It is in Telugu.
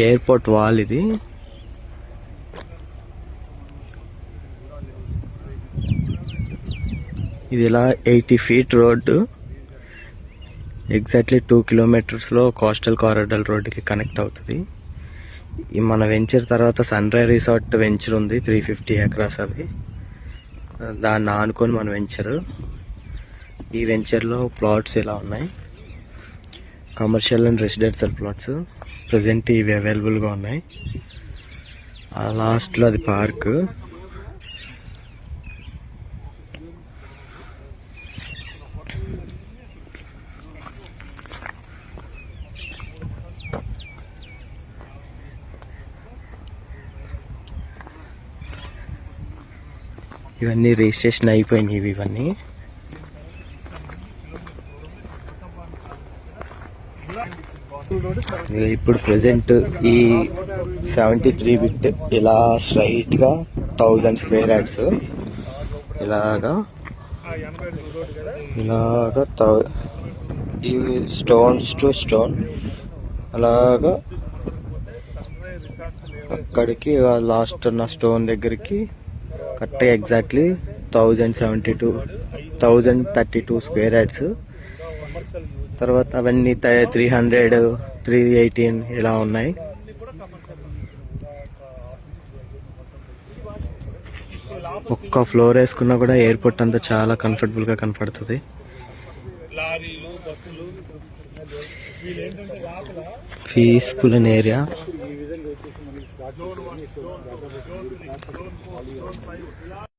ఎయిర్పోర్ట్ వాల్ ఇది. ఇది ఇలా 80 feet road, exactly 2 kilometers coastal corridor రోడ్డుకి కనెక్ట్ అవుతుంది. మన వెంచర్ తర్వాత సన్ రైజ్ రిసార్ట్ వెంచర్ ఉంది, 350 acres అవి. దాన్ని ఆనుకొని మన వెంచర్. ఈ వెంచర్లో ప్లాట్స్ ఇలా ఉన్నాయి, commercial and residential plots. Present ఇవి అవైలబుల్గా ఉన్నాయి. లాస్ట్లో అది పార్క్. ఇవన్నీ రిజిస్ట్రేషన్ అయిపోయినాయి ఇవన్నీ. ఇప్పుడు ప్రజెంట్ ఈ 73 బిట్ ఇలా స్ట్రైట్ గా 1000 square yards ఇలాగా ఈ స్టోన్స్ టు స్టోన్ అలాగా అక్కడికి లాస్ట్ ఉన్న స్టోన్ దగ్గరికి కరెక్ట్గా ఎగ్జాక్ట్లీ 1032 square yards. తర్వాత అవన్నీ 300, 318 ఇలా ఉన్నాయి. ఒక్క ఫ్లోర్ వేసుకున్నా కూడా ఎయిర్పోర్ట్ అంతా చాలా కంఫర్టబుల్గా కనపడుతుంది. పీస్ఫుల్ అనే ఏరియా.